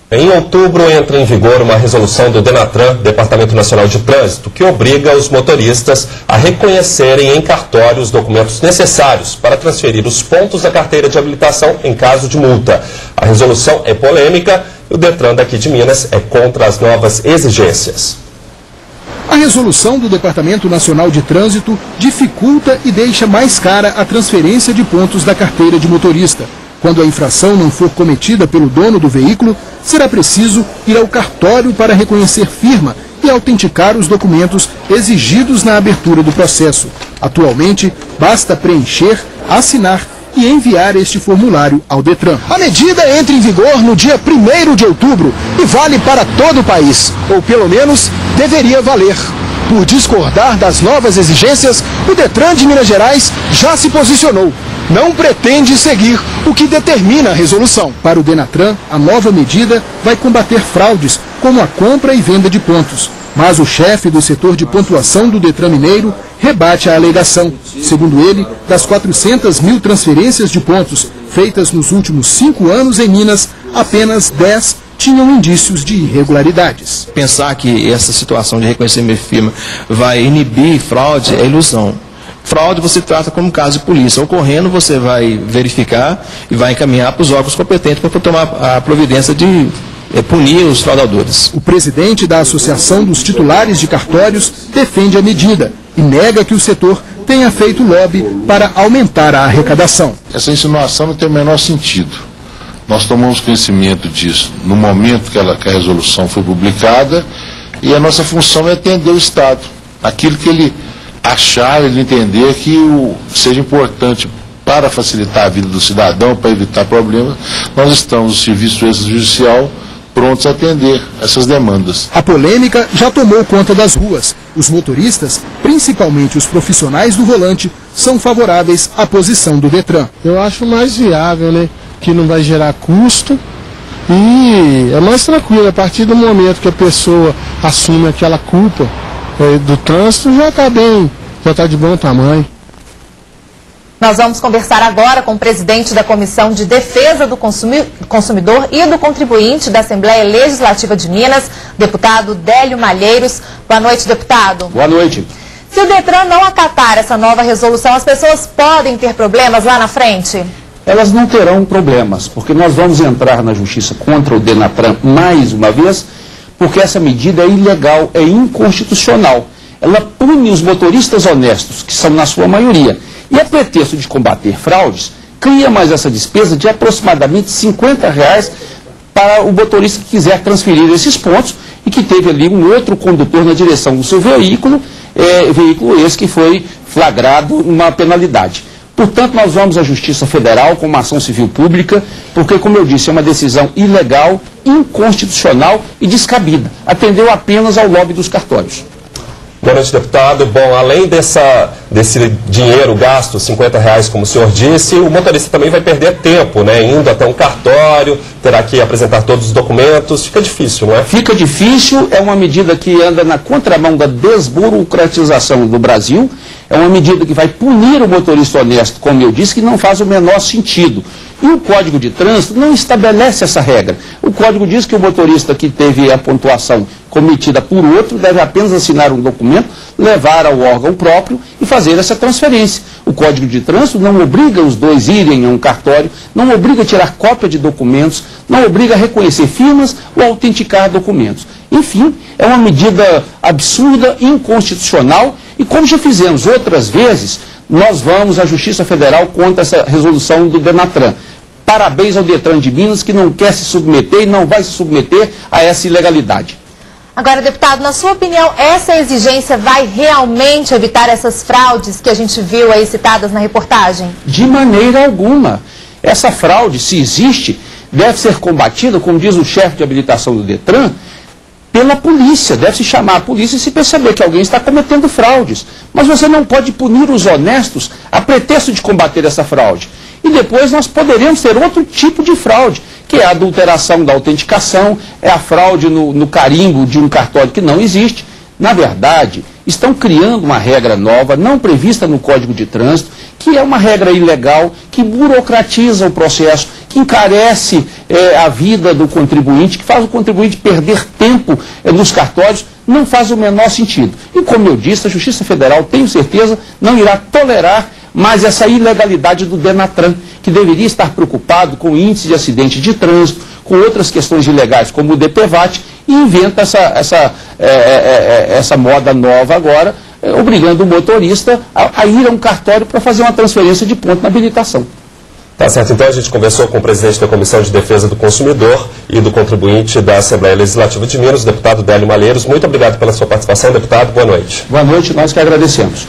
Em outubro entra em vigor uma resolução do Denatran, Departamento Nacional de Trânsito, que obriga os motoristas a reconhecerem em cartório os documentos necessários para transferir os pontos da carteira de habilitação em caso de multa. A resolução é polêmica e o Detran daqui de Minas é contra as novas exigências. A resolução do Departamento Nacional de Trânsito dificulta e deixa mais cara a transferência de pontos da carteira de motorista. Quando a infração não for cometida pelo dono do veículo, será preciso ir ao cartório para reconhecer firma e autenticar os documentos exigidos na abertura do processo. Atualmente, basta preencher, assinar e enviar este formulário ao Detran. A medida entra em vigor no dia 1º de outubro e vale para todo o país, ou pelo menos deveria valer. Por discordar das novas exigências, o Detran de Minas Gerais já se posicionou. Não pretende seguir o que determina a resolução. Para o Denatran, a nova medida vai combater fraudes, como a compra e venda de pontos. Mas o chefe do setor de pontuação do Detran Mineiro rebate a alegação. Segundo ele, das 400 mil transferências de pontos feitas nos últimos 5 anos em Minas, apenas 10 tinham indícios de irregularidades. Pensar que essa situação de reconhecimento de firma vai inibir fraude é ilusão. Fraude você trata como caso de polícia. Ocorrendo, você vai verificar e vai encaminhar para os órgãos competentes para tomar a providência de punir os fraudadores. O presidente da Associação dos Titulares de Cartórios defende a medida e nega que o setor tenha feito lobby para aumentar a arrecadação. Essa insinuação não tem o menor sentido. Nós tomamos conhecimento disso no momento que a resolução foi publicada e a nossa função é atender o Estado. Aquilo que ele achar, ele entender que seja importante para facilitar a vida do cidadão, para evitar problemas, nós estamos no Serviço Extrajudicial prontos a atender essas demandas. A polêmica já tomou conta das ruas. Os motoristas, principalmente os profissionais do volante, são favoráveis à posição do Detran. Eu acho mais viável, né? Que não vai gerar custo e é mais tranquilo. A partir do momento que a pessoa assume aquela culpa do trânsito, já está de bom tamanho. Nós vamos conversar agora com o presidente da Comissão de Defesa do Consumidor e do Contribuinte da Assembleia Legislativa de Minas, deputado Délio Malheiros. Boa noite, deputado. Boa noite. Se o Detran não acatar essa nova resolução, as pessoas podem ter problemas lá na frente? Elas não terão problemas, porque nós vamos entrar na justiça contra o Denatran mais uma vez, porque essa medida é ilegal, é inconstitucional. Ela pune os motoristas honestos, que são na sua maioria. E a pretexto de combater fraudes, cria mais essa despesa de aproximadamente R$50 para o motorista que quiser transferir esses pontos e que teve ali um outro condutor na direção do seu veículo, veículo esse que foi flagrado uma penalidade. Portanto, nós vamos à Justiça Federal com uma ação civil pública, porque, como eu disse, é uma decisão ilegal, inconstitucional e descabida. Atendeu apenas ao lobby dos cartórios. Boa noite, deputado. Bom, além desse dinheiro gasto, R$50, como o senhor disse, o motorista também vai perder tempo, né? Indo até um cartório, terá que apresentar todos os documentos. Fica difícil, não é? Fica difícil, é uma medida que anda na contramão da desburocratização do Brasil, é uma medida que vai punir o motorista honesto, como eu disse, que não faz o menor sentido. E o Código de Trânsito não estabelece essa regra. O Código diz que o motorista que teve a pontuação cometida por outro deve apenas assinar um documento, levar ao órgão próprio e fazer essa transferência. O Código de Trânsito não obriga os dois irem a um cartório, não obriga a tirar cópia de documentos, não obriga a reconhecer firmas ou autenticar documentos. Enfim, é uma medida absurda, inconstitucional e, como já fizemos outras vezes, nós vamos à Justiça Federal contra essa resolução do Denatran. Parabéns ao Detran de Minas, que não quer se submeter e não vai se submeter a essa ilegalidade. Agora, deputado, na sua opinião, essa exigência vai realmente evitar essas fraudes que a gente viu aí citadas na reportagem? De maneira alguma. Essa fraude, se existe, deve ser combatida, como diz o chefe de habilitação do Detran, pela polícia. Deve-se chamar a polícia e se perceber que alguém está cometendo fraudes. Mas você não pode punir os honestos a pretexto de combater essa fraude. E depois nós poderemos ter outro tipo de fraude, que é a adulteração da autenticação, é a fraude no carimbo de um cartório que não existe. Na verdade, estão criando uma regra nova, não prevista no Código de Trânsito, que é uma regra ilegal, que burocratiza o processo, que que encarece a vida do contribuinte, que faz o contribuinte perder tempo nos cartórios, não faz o menor sentido. E como eu disse, a Justiça Federal, tenho certeza, não irá tolerar mais essa ilegalidade do Denatran, que deveria estar preocupado com o índice de acidente de trânsito, com outras questões ilegais, como o DPVAT, e inventa essa moda nova agora, obrigando o motorista a ir a um cartório para fazer uma transferência de ponto na habilitação. Tá certo, então a gente conversou com o presidente da Comissão de Defesa do Consumidor e do contribuinte da Assembleia Legislativa de Minas, o deputado Délio Malheiros. Muito obrigado pela sua participação, deputado. Boa noite. Boa noite, nós que agradecemos.